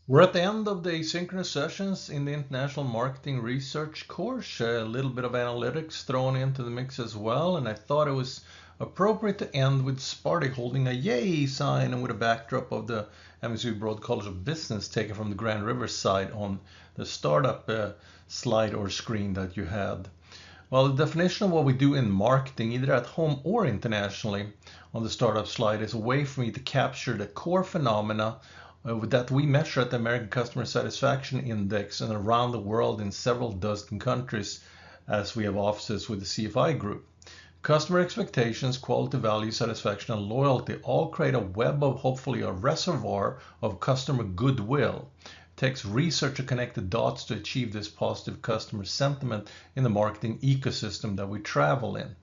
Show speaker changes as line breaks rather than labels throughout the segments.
We're at the end of the asynchronous sessions in the International Marketing Research course. A little bit of analytics thrown into the mix as well, and I thought it was appropriate to end with Sparty holding a yay sign and with a backdrop of the MSU Broad College of Business taken from the Grand River side on the startup slide or screen that you had. Well, the definition of what we do in marketing, either at home or internationally, on the startup slide is a way for me to capture the core phenomena that we measure at the American Customer Satisfaction Index and around the world in several dozen countries as we have offices with the CFI group. Customer expectations, quality, value, satisfaction, and loyalty all create a web of hopefully a reservoir of customer goodwill. It takes research to connect the dots to achieve this positive customer sentiment in the marketing ecosystem that we travel in.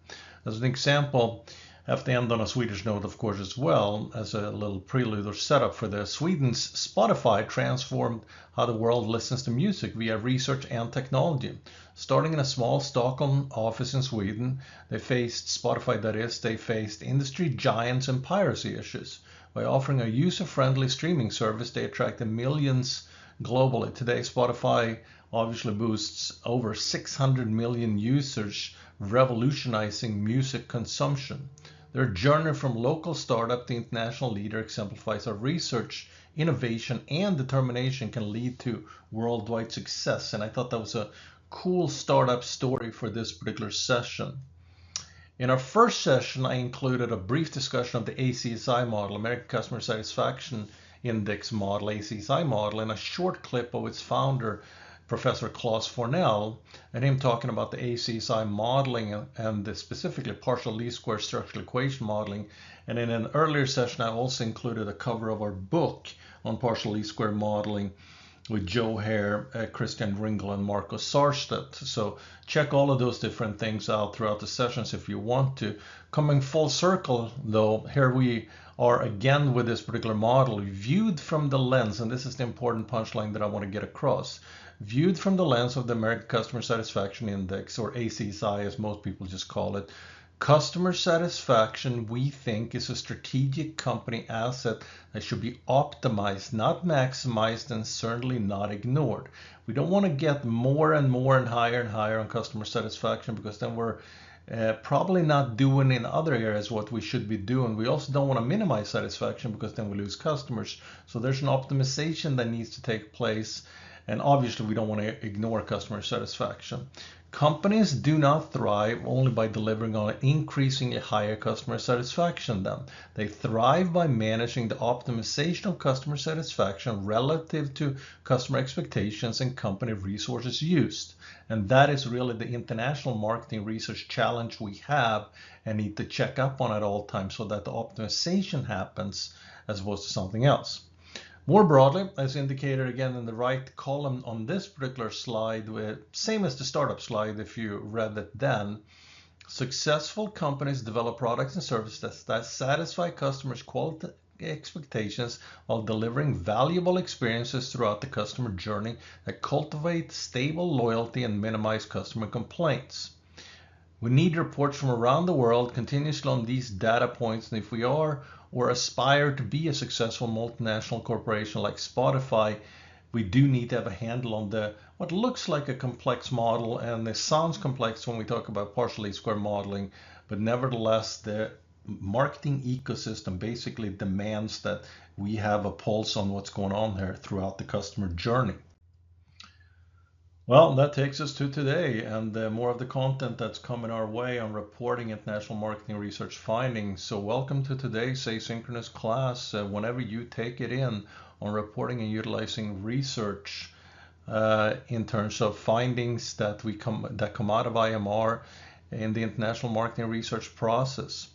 As an example, I have to end on a Swedish note, of course, as well, as a little prelude or setup for this. Sweden's Spotify transformed how the world listens to music via research and technology. Starting in a small Stockholm office in Sweden, they faced Spotify, that is, they faced industry giants and piracy issues. By offering a user-friendly streaming service, they attracted millions globally. Today, Spotify obviously boasts over 600 million users, revolutionizing music consumption. Their journey from local startup to international leader exemplifies how research, innovation, and determination can lead to worldwide success. And I thought that was a cool startup story for this particular session. In our first session, I included a brief discussion of the ACSI model, American Customer Satisfaction Index model, ACSI model, and a short clip of its founder, Professor Klaus Fornell, and him talking about the ACSI modeling and specifically partial least square structural equation modeling. And in an earlier session, I also included a cover of our book on partial least square modeling with Joe Hare, Christian Ringel, and Marco Sarstedt. So check all of those different things out throughout the sessions if you want to. Coming full circle, though, here we are again with this particular model, viewed from the lens, and this is the important punchline that I want to get across, viewed from the lens of the American Customer Satisfaction Index, or ACSI as most people just call it. Customer satisfaction, we think, is a strategic company asset that should be optimized, not maximized, and certainly not ignored. We don't want to get more and more and higher on customer satisfaction, because then we're probably not doing in other areas what we should be doing. We also don't want to minimize satisfaction, because then we lose customers. So there's an optimization that needs to take place. And obviously, we don't want to ignore customer satisfaction. Companies do not thrive only by delivering on increasingly higher customer satisfaction then. They thrive by managing the optimization of customer satisfaction relative to customer expectations and company resources used. And that is really the international marketing research challenge we have and need to check up on at all times so that the optimization happens as opposed to something else. More broadly, as indicated again in the right column on this particular slide, same as the startup slide if you read it then, successful companies develop products and services that satisfy customers' quality expectations while delivering valuable experiences throughout the customer journey that cultivate stable loyalty and minimize customer complaints. We need reports from around the world continuously on these data points, and if we are or aspire to be a successful multinational corporation like Spotify, we do need to have a handle on the what looks like a complex model, and it sounds complex when we talk about partial least square modeling, but nevertheless the marketing ecosystem basically demands that we have a pulse on what's going on there throughout the customer journey. Well, that takes us to today and more of the content that's coming our way on reporting international marketing research findings. So welcome to today's asynchronous class. Whenever you take it in on reporting and utilizing research in terms of findings that come out of IMR in the international marketing research process.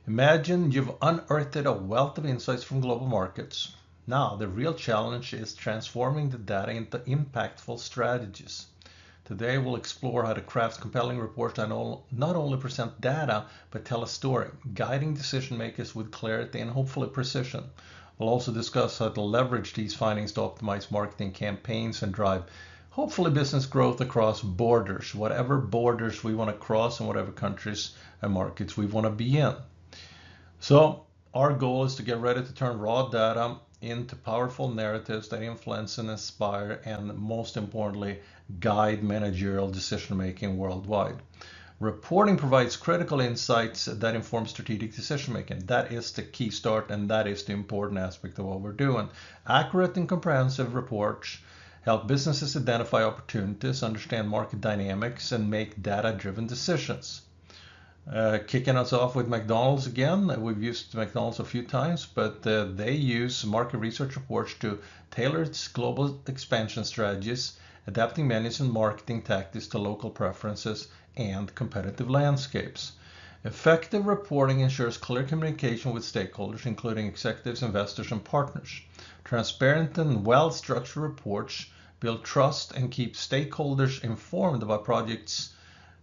Imagine you've unearthed a wealth of insights from global markets. Now, the real challenge is transforming the data into impactful strategies. Today, we'll explore how to craft compelling reports that not only present data, but tell a story, guiding decision makers with clarity and hopefully precision. We'll also discuss how to leverage these findings to optimize marketing campaigns and drive, hopefully, business growth across borders, whatever borders we want to cross and whatever countries and markets we want to be in. So, our goal is to get ready to turn raw data into powerful narratives that influence and inspire, and most importantly, guide managerial decision making worldwide. Reporting provides critical insights that inform strategic decision making. That is the key start, and that is the important aspect of what we're doing. Accurate and comprehensive reports help businesses identify opportunities, understand market dynamics, and make data-driven decisions. Kicking us off with McDonald's again. We've used McDonald's a few times, but they use market research reports to tailor its global expansion strategies, adapting menus and marketing tactics to local preferences and competitive landscapes. Effective reporting ensures clear communication with stakeholders, including executives, investors, and partners. Transparent and well-structured reports build trust and keep stakeholders informed about projects,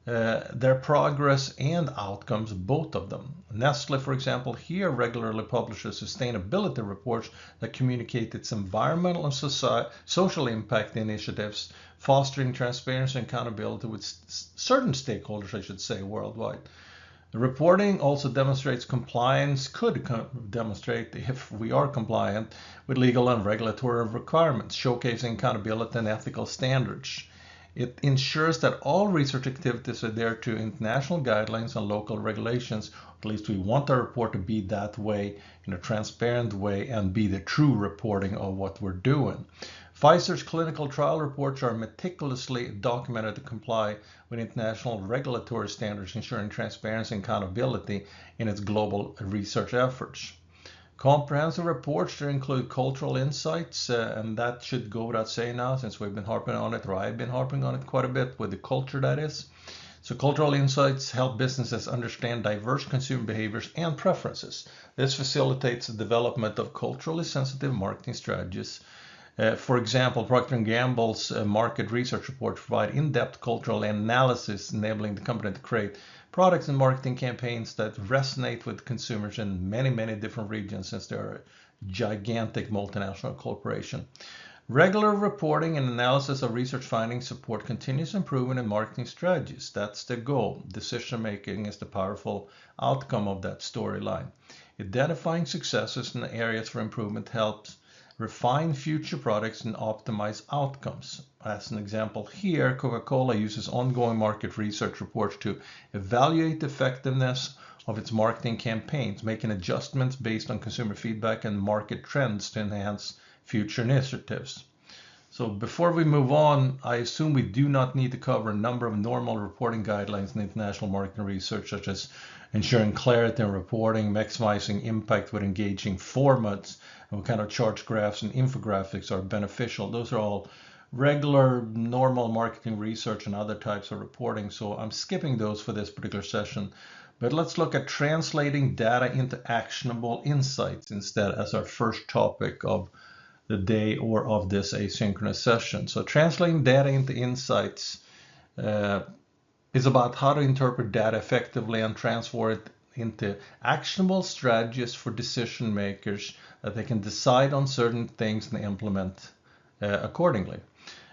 their progress and outcomes, both of them. Nestle, for example, here regularly publishes sustainability reports that communicate its environmental and social impact initiatives, fostering transparency and accountability with certain stakeholders, I should say, worldwide. The reporting also demonstrates compliance, could demonstrate if we are compliant with legal and regulatory requirements, showcasing accountability and ethical standards. It ensures that all research activities adhere to international guidelines and local regulations. At least we want our report to be that way, in a transparent way, and be the true reporting of what we're doing. Pfizer's clinical trial reports are meticulously documented to comply with international regulatory standards, ensuring transparency and accountability in its global research efforts. Comprehensive reports that include cultural insights, and that should go without saying now, since we've been harping on it, or I've been harping on it quite a bit with the culture, that is. So cultural insights help businesses understand diverse consumer behaviors and preferences. This facilitates the development of culturally sensitive marketing strategies. For example, Procter & Gamble's market research reports provide in-depth cultural analysis, enabling the company to create products and marketing campaigns that resonate with consumers in many, many different regions, since they're a gigantic multinational corporation. Regular reporting and analysis of research findings support continuous improvement in marketing strategies. That's the goal. Decision making is the powerful outcome of that storyline. Identifying successes and areas for improvement helps refine future products and optimize outcomes. As an example here, Coca-Cola uses ongoing market research reports to evaluate the effectiveness of its marketing campaigns, making adjustments based on consumer feedback and market trends to enhance future initiatives. So before we move on, I assume we do not need to cover a number of normal reporting guidelines in international marketing research, such as ensuring clarity in reporting, maximizing impact with engaging formats, and what kind of charts, graphs, and infographics are beneficial. Those are all regular, normal marketing research and other types of reporting, so I'm skipping those for this particular session. But let's look at translating data into actionable insights instead as our first topic of the day or of this asynchronous session. So translating data into insights is about how to interpret data effectively and transfer it into actionable strategies for decision makers that they can decide on certain things and implement accordingly.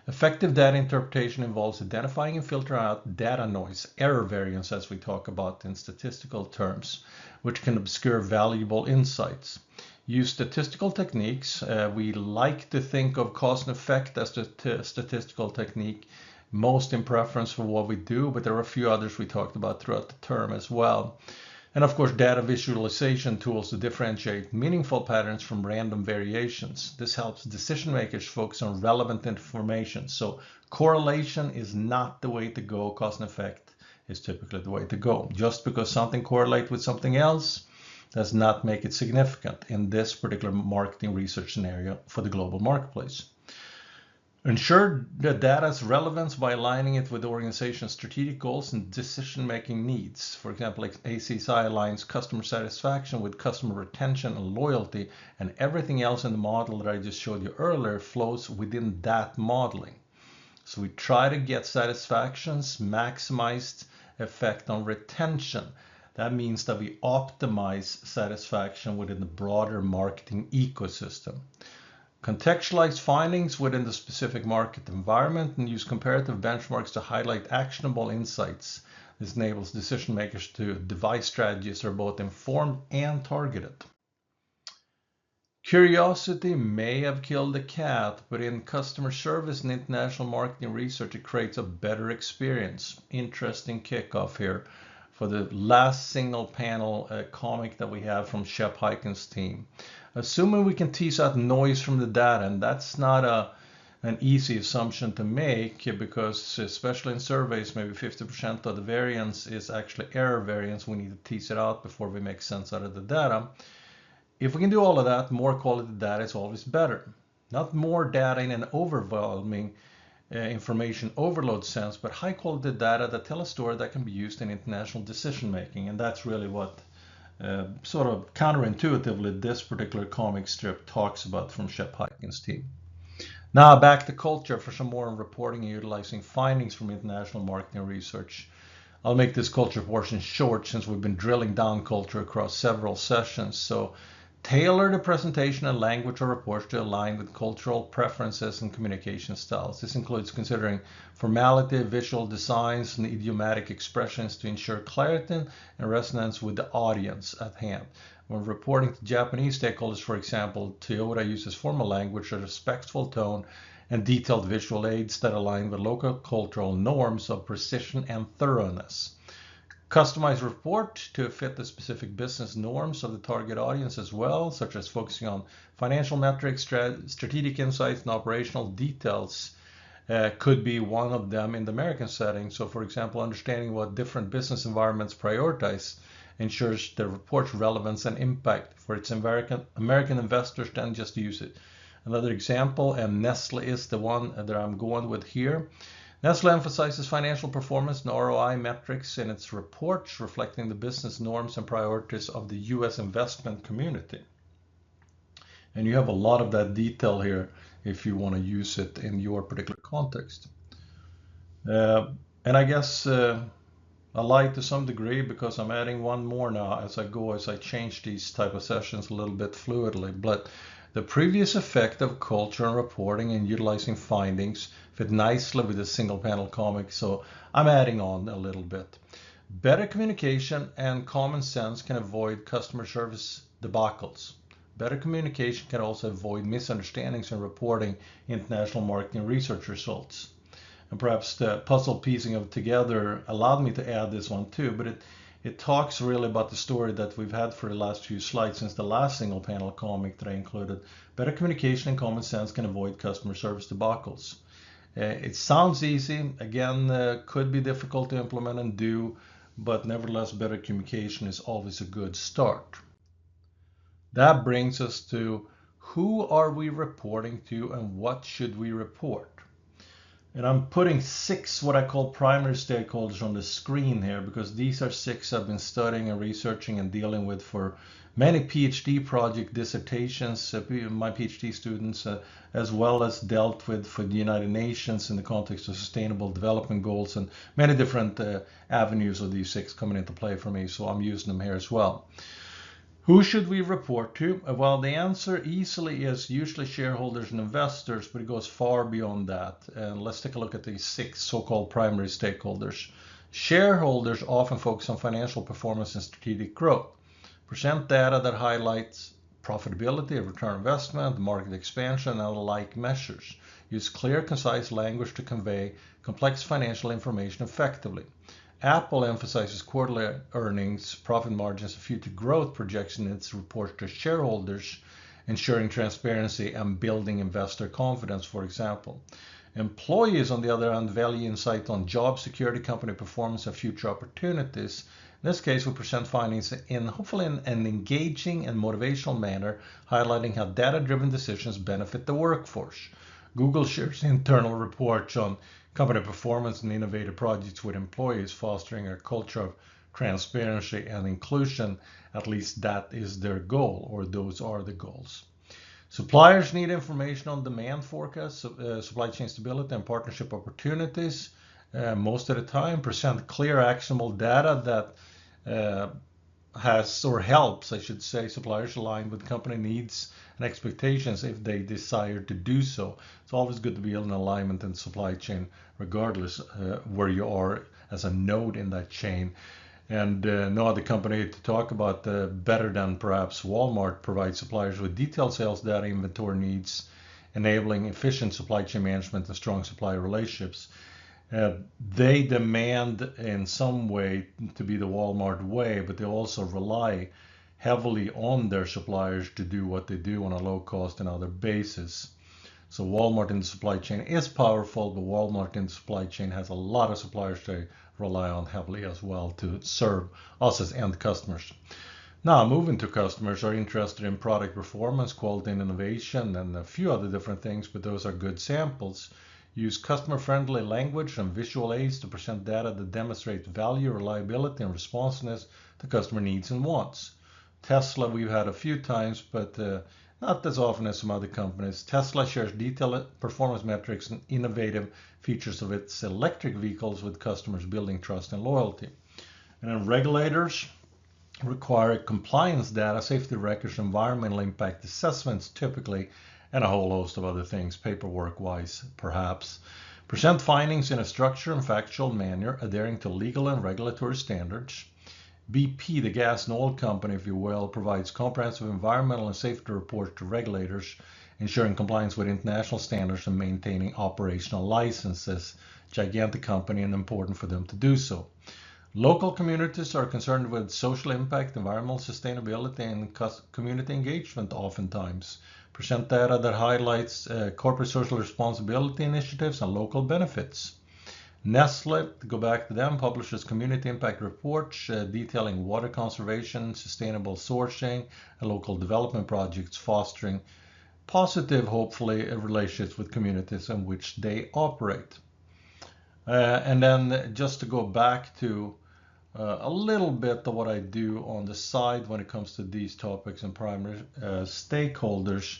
Effective data interpretation involves identifying and filtering out data noise, error variance as we talk about in statistical terms, which can obscure valuable insights. Use statistical techniques. We like to think of cause and effect as the statistical technique, most in preference for what we do, but there are a few others we talked about throughout the term as well. And of course, data visualization tools to differentiate meaningful patterns from random variations. This helps decision makers focus on relevant information. So correlation is not the way to go. Cause and effect is typically the way to go. Just because something correlates with something else does not make it significant in this particular marketing research scenario for the global marketplace. Ensure the data's relevance by aligning it with the organization's strategic goals and decision-making needs. For example, ACSI aligns customer satisfaction with customer retention and loyalty, and everything else in the model that I just showed you earlier flows within that modeling. So we try to get satisfaction's maximized effect on retention. That means that we optimize satisfaction within the broader marketing ecosystem. Contextualize findings within the specific market environment and use comparative benchmarks to highlight actionable insights. This enables decision makers to devise strategies that are both informed and targeted. Curiosity may have killed the cat, but in customer service and international marketing research, it creates a better experience. Interesting kickoff here for the last single panel comic that we have from Shep Hyken's team. Assuming we can tease out noise from the data, and that's not an easy assumption to make, because especially in surveys, maybe 50% of the variance is actually error variance. We need to tease it out before we make sense out of the data. If we can do all of that, more quality data is always better. Not more data in an overwhelming information overload sense, but high quality data that tell a story that can be used in international decision making. And that's really what sort of counterintuitively this particular comic strip talks about from Shep Hyken's team. Now back to culture for some more on reporting and utilizing findings from international marketing research. I'll make this culture portion short since we've been drilling down culture across several sessions. So tailor the presentation and language of reports to align with cultural preferences and communication styles. This includes considering formality, visual designs, and idiomatic expressions to ensure clarity and resonance with the audience at hand. When reporting to Japanese stakeholders, for example, Toyota uses formal language, a respectful tone, and detailed visual aids that align with local cultural norms of precision and thoroughness. Customize report to fit the specific business norms of the target audience as well, such as focusing on financial metrics, strategic insights, and operational details could be one of them in the American setting. So for example, understanding what different business environments prioritize ensures the report's relevance and impact for its American investors than just to use it. Another example, and Nestle is the one that I'm going with here. Nestle emphasizes financial performance and ROI metrics in its reports, reflecting the business norms and priorities of the US investment community. And you have a lot of that detail here if you want to use it in your particular context. And I guess I lied to some degree because I'm adding one more now as I go, as I change these type of sessions a little bit fluidly. But the previous effect of culture and reporting and utilizing findings fit nicely with a single panel comic, so I'm adding on a little bit. Better communication and common sense can avoid customer service debacles. Better communication can also avoid misunderstandings in reporting international marketing research results. And perhaps the puzzle piecing of it together allowed me to add this one too, but it talks really about the story that we've had for the last few slides since the last single panel comic that I included. Better communication and common sense can avoid customer service debacles. It sounds easy, again, could be difficult to implement and do, but nevertheless, better communication is always a good start. That brings us to who are we reporting to and what should we report? And I'm putting 6 what I call primary stakeholders on the screen here because these are 6 I've been studying and researching and dealing with for many PhD project dissertations, my PhD students, as well as dealt with for the United Nations in the context of sustainable development goals and many different avenues of these 6 coming into play for me. So I'm using them here as well. Who should we report to? Well, the answer easily is usually shareholders and investors, but it goes far beyond that. And let's take a look at these 6 so-called primary stakeholders. Shareholders often focus on financial performance and strategic growth. Present data that highlights profitability, return on investment, market expansion, and other like measures. Use clear, concise language to convey complex financial information effectively. Apple emphasizes quarterly earnings, profit margins, and future growth projection in its reports to shareholders, ensuring transparency and building investor confidence, for example. Employees, on the other hand, value insight on job security, company performance, and future opportunities. In this case, we present findings in hopefully an engaging and motivational manner, highlighting how data-driven decisions benefit the workforce. Google shares internal reports on company performance and innovative projects with employees, fostering a culture of transparency and inclusion. At least that is their goal, or those are the goals. Suppliers need information on demand forecasts, supply chain stability, and partnership opportunities. Most of the time, present clear, actionable data that has, or helps, I should say, suppliers align with company needs and expectations if they desire to do so. It's always good to be in alignment in supply chain, regardless where you are as a node in that chain. And no other company to talk about better than perhaps Walmart provides suppliers with detailed sales data, inventory needs, enabling efficient supply chain management and strong supplier relationships. They demand in some way to be the Walmart way, but they also rely heavily on their suppliers to do what they do on a low cost and other basis. So Walmart in the supply chain is powerful, but Walmart in the supply chain has a lot of suppliers they rely on heavily as well to serve us as end customers. Now, moving to customers are interested in product performance, quality and innovation, and a few other different things, but those are good samples. Use customer-friendly language and visual aids to present data that demonstrate value, reliability, and responsiveness to customer needs and wants. Tesla, we've had a few times, but not as often as some other companies. Tesla shares detailed performance metrics and innovative features of its electric vehicles with customers building trust and loyalty. And then regulators require compliance data, safety records, environmental impact assessments typically, and a whole host of other things, paperwork-wise perhaps. Present findings in a structured and factual manner, adhering to legal and regulatory standards. BP, the gas and oil company, if you will, provides comprehensive environmental and safety reports to regulators, ensuring compliance with international standards and maintaining operational licenses. Gigantic company and important for them to do so. Local communities are concerned with social impact, environmental sustainability, and community engagement oftentimes. Present data that highlights corporate social responsibility initiatives and local benefits. Nestle, to go back to them, publishes community impact reports detailing water conservation, sustainable sourcing, and local development projects fostering positive, hopefully, relationships with communities in which they operate. And then just to go back to a little bit of what I do on the side when it comes to these topics and primary stakeholders.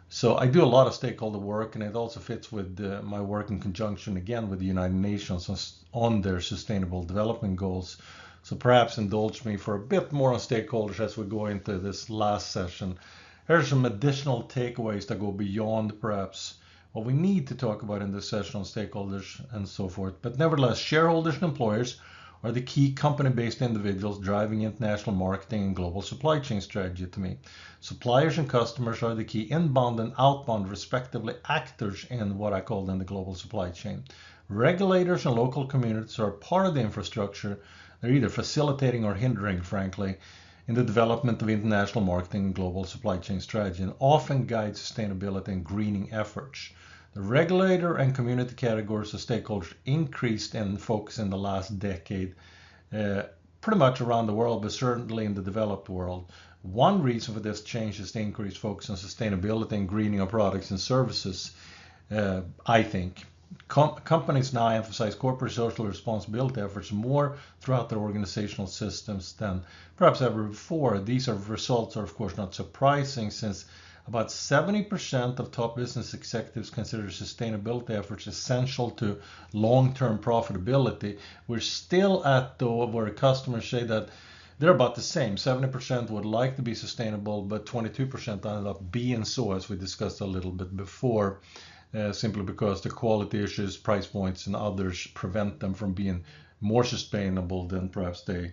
So I do a lot of stakeholder work, and it also fits with my work in conjunction again with the United Nations on their sustainable development goals. So perhaps indulge me for a bit more on stakeholders as we go into this last session. Here are some additional takeaways that go beyond perhaps what we need to talk about in this session on stakeholders and so forth. But nevertheless, shareholders and employers are the key company-based individuals driving international marketing and global supply chain strategy to me. Suppliers and customers are the key inbound and outbound, respectively, actors in what I call then the global supply chain. Regulators and local communities are part of the infrastructure. They're either facilitating or hindering, frankly, in the development of international marketing and global supply chain strategy, and often guide sustainability and greening efforts. The regulator and community categories of stakeholders increased in focus in the last decade, pretty much around the world, but certainly in the developed world. One reason for this change is the increased focus on sustainability and greening of products and services, I think. Companies now emphasize corporate social responsibility efforts more throughout their organizational systems than perhaps ever before. These results are, of course, not surprising, since about 70% of top business executives consider sustainability efforts essential to long-term profitability. We're still at, though, where customers say that they're about the same. 70% would like to be sustainable, but 22% ended up being so, as we discussed a little bit before, simply because the quality issues, price points, and others prevent them from being more sustainable than perhaps they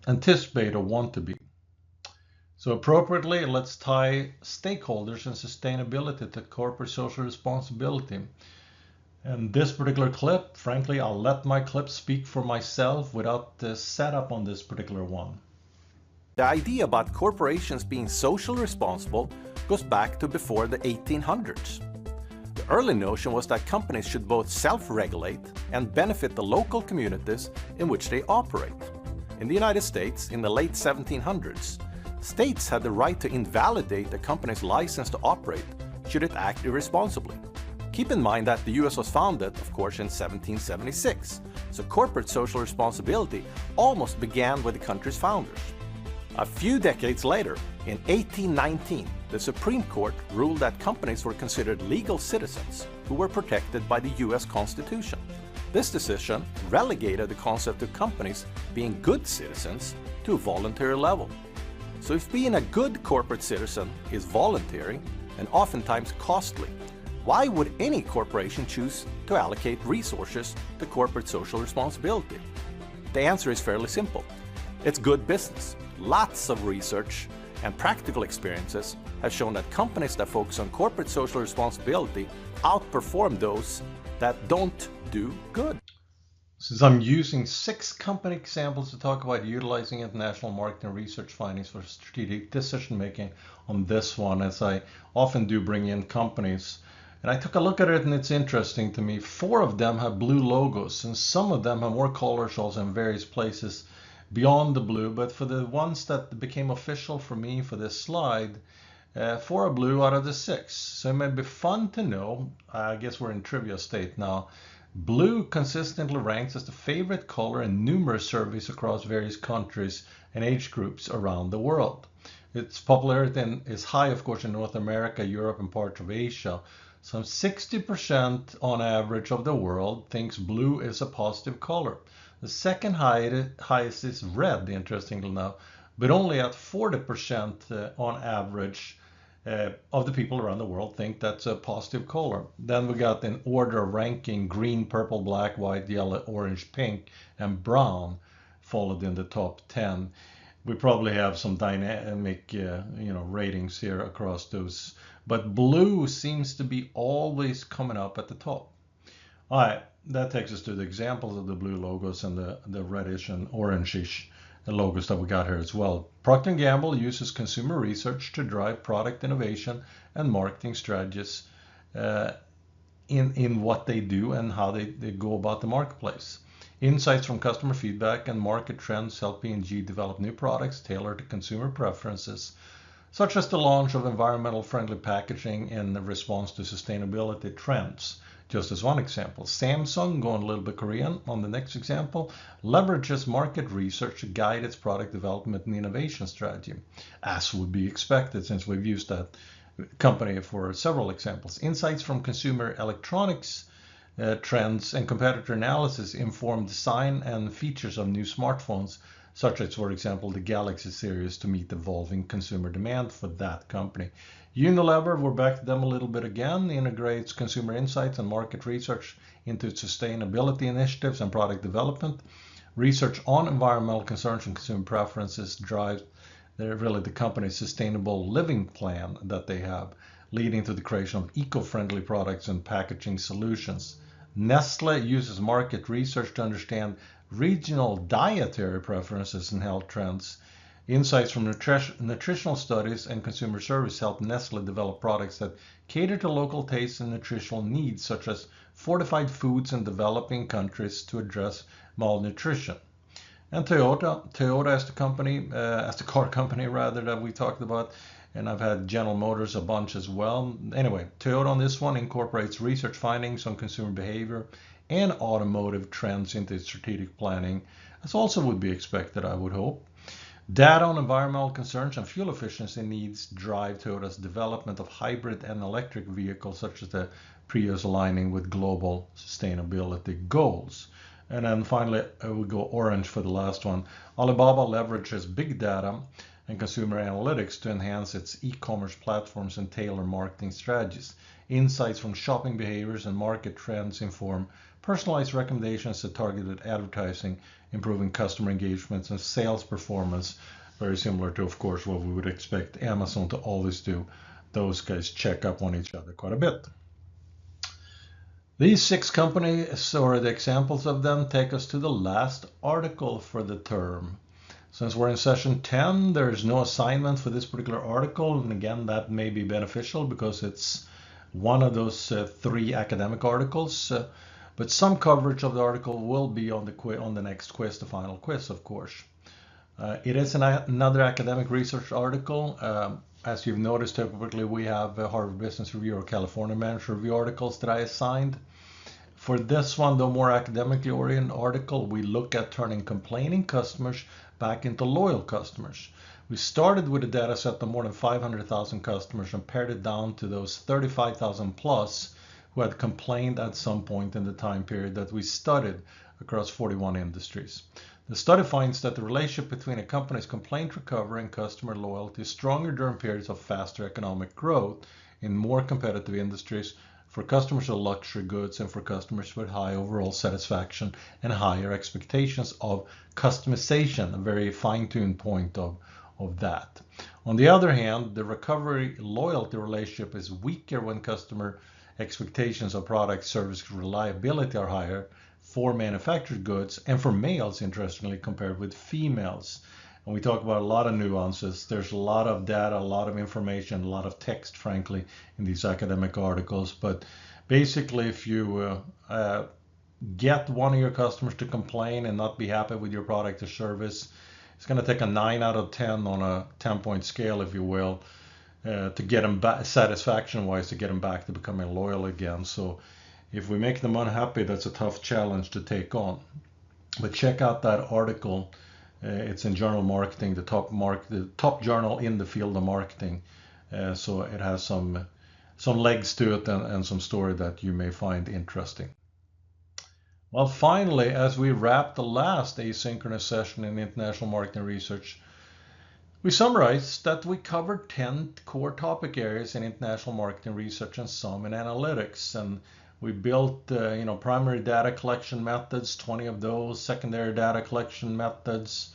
anticipate or want to be. So appropriately, let's tie stakeholders and sustainability to corporate social responsibility. And this particular clip, frankly, I'll let my clip speak for myself without the setup on this particular one.
The idea about corporations being socially responsible goes back to before the 1800s. The early notion was that companies should both self-regulate and benefit the local communities in which they operate. In the United States, in the late 1700s, states had the right to invalidate a company's license to operate should it act irresponsibly. Keep in mind that the US was founded, of course, in 1776, so corporate social responsibility almost began with the country's founders. A few decades later, in 1819, the Supreme Court ruled that companies were considered legal citizens who were protected by the US Constitution. This decision relegated the concept of companies being good citizens to a voluntary level. So if being a good corporate citizen is voluntary and oftentimes costly, why would any corporation choose to allocate resources to corporate social responsibility? The answer is fairly simple. It's good business. Lots of research and practical experiences have shown that companies that focus on corporate social responsibility outperform those that don't do good.
Since I'm using 6 company examples to talk about utilizing international marketing research findings for strategic decision making on this one, as I often do bring in companies, and I took a look at it and it's interesting to me. 4 of them have blue logos and some of them have more colors also in various places beyond the blue, but for the ones that became official for me for this slide, 4 are blue out of the 6. So it may be fun to know, I guess we're in trivia state now, blue consistently ranks as the favorite color in numerous surveys across various countries and age groups around the world. Its popularity is high, of course, in North America, Europe, and parts of Asia. Some 60% on average of the world thinks blue is a positive color. The second highest is red, interestingly enough, but only at 40% on average of the people around the world think that's a positive color. Then we got in order of ranking green, purple, black, white, yellow, orange, pink, and brown followed in the top 10. We probably have some dynamic ratings here across those, but blue seems to be always coming up at the top. All right, that takes us to the examples of the blue logos and the reddish and orangish logos that we got here as well. Procter & Gamble uses consumer research to drive product innovation and marketing strategies in what they do and how they go about the marketplace. Insights from customer feedback and market trends help P&G develop new products tailored to consumer preferences, such as the launch of environmental friendly packaging in response to sustainability trends. Just as one example, Samsung, going a little bit Korean on the next example, leverages market research to guide its product development and innovation strategy, as would be expected since we've used that company for several examples. Insights from consumer electronics trends and competitor analysis inform design and features of new smartphones, such as, for example, the Galaxy series, to meet evolving consumer demand for that company. Unilever, we're back to them a little bit again, integrates consumer insights and market research into its sustainability initiatives and product development. Research on environmental concerns and consumer preferences drives really the company's sustainable living plan that they have, leading to the creation of eco-friendly products and packaging solutions. Nestle uses market research to understand regional dietary preferences and health trends. Insights from nutritional studies and consumer service help Nestle develop products that cater to local tastes and nutritional needs, such as fortified foods in developing countries to address malnutrition. And Toyota is the company, as the car company rather, that we talked about, and I've had General Motors a bunch as well. Anyway, Toyota on this one incorporates research findings on consumer behavior and automotive trends into its strategic planning, as also would be expected, I would hope. Data on environmental concerns and fuel efficiency needs drive Toyota's development of hybrid and electric vehicles, such as the Prius, aligning with global sustainability goals. And then finally, we go orange for the last one. Alibaba leverages big data and consumer analytics to enhance its e-commerce platforms and tailor marketing strategies. Insights from shopping behaviors and market trends inform personalized recommendations to targeted advertising, improving customer engagements and sales performance. Very similar to, of course, what we would expect Amazon to always do. Those guys check up on each other quite a bit. These 6 companies, or the examples of them, take us to the last article for the term. Since we're in session 10, there's no assignment for this particular article, and again, that may be beneficial because it's one of those 3 academic articles. But some coverage of the article will be on the next quiz, the final quiz, of course. It is another academic research article. As you've noticed, typically we have Harvard Business Review or California Manager Review articles that I assigned. For this one, the more academically oriented article, we look at turning complaining customers back into loyal customers. We started with a data set of more than 500,000 customers and pared it down to those 35,000 plus who had complained at some point in the time period that we studied across 41 industries. The study finds that the relationship between a company's complaint recovery and customer loyalty is stronger during periods of faster economic growth in more competitive industries. for customers of luxury goods and for customers with high overall satisfaction and higher expectations of customization, a very fine-tuned point of that. On the other hand, the recovery loyalty relationship is weaker when customer expectations of product, service, reliability are higher for manufactured goods and for males, interestingly, compared with females. And we talk about a lot of nuances. There's a lot of data, a lot of information, a lot of text, frankly, in these academic articles. But basically, if you get one of your customers to complain and not be happy with your product or service, it's going to take a 9 out of 10 on a 10-point scale, if you will, to get them back, satisfaction-wise, to get them back to becoming loyal again. So if we make them unhappy, that's a tough challenge to take on. But check out that article. It's in Journal Marketing, the top journal in the field of marketing. So it has some legs to it and some story that you may find interesting. Well, finally, as we wrap the last asynchronous session in international marketing research, we summarized that we covered 10 core topic areas in international marketing research and some in analytics. And we built primary data collection methods, 20 of those, secondary data collection methods,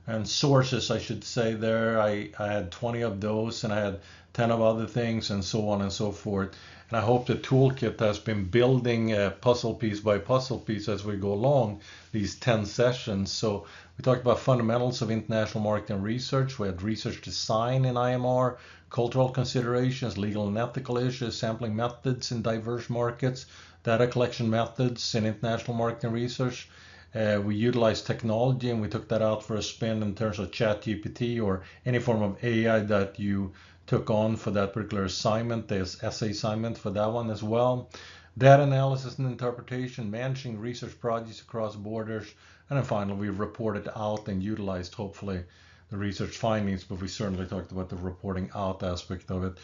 and sources, I should say there. I had 20 of those, and I had 10 of other things, and so on and so forth. And I hope the toolkit has been building puzzle piece by puzzle piece as we go along these 10 sessions. So we talked about fundamentals of international marketing research. We had research design in IMR, cultural considerations, legal and ethical issues, sampling methods in diverse markets, data collection methods in international marketing research. We utilized technology, and we took that out for a spin in terms of ChatGPT or any form of AI that you took on for that particular assignment. There's essay assignment for that one as well. Data analysis and interpretation, managing research projects across borders. And then finally, we reported out and utilized, hopefully, the research findings, but we certainly talked about the reporting out aspect of it.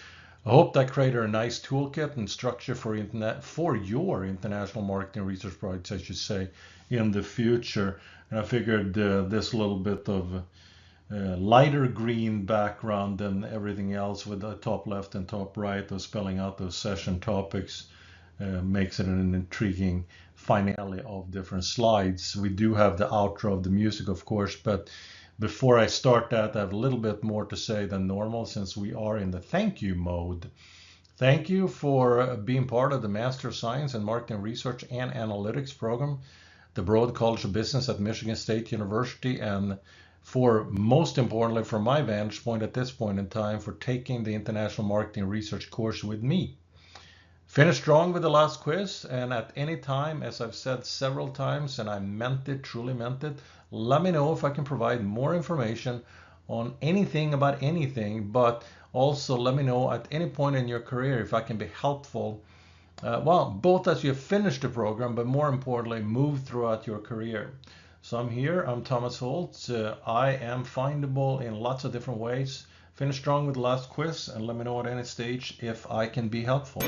I hope that created a nice toolkit and structure for your international marketing research projects, I should say, in the future. And I figured this little bit of lighter green background than everything else with the top left and top right of spelling out those session topics makes it an intriguing finale of different slides. We do have the outro of the music, of course, but before I start that, I have a little bit more to say than normal since we are in the thank you mode. Thank you for being part of the Master of Science in Marketing Research and Analytics program, the Broad College of Business at Michigan State University, and for most importantly, from my vantage point at this point in time, for taking the International Marketing Research course with me. Finish strong with the last quiz, and at any time, as I've said several times, and I meant it, truly meant it, let me know if I can provide more information on anything about anything, but also let me know at any point in your career if I can be helpful, both as you finish the program, but more importantly, move throughout your career. So I'm here, I'm Thomas Holt. I am findable in lots of different ways. Finish strong with the last quiz and let me know at any stage if I can be helpful.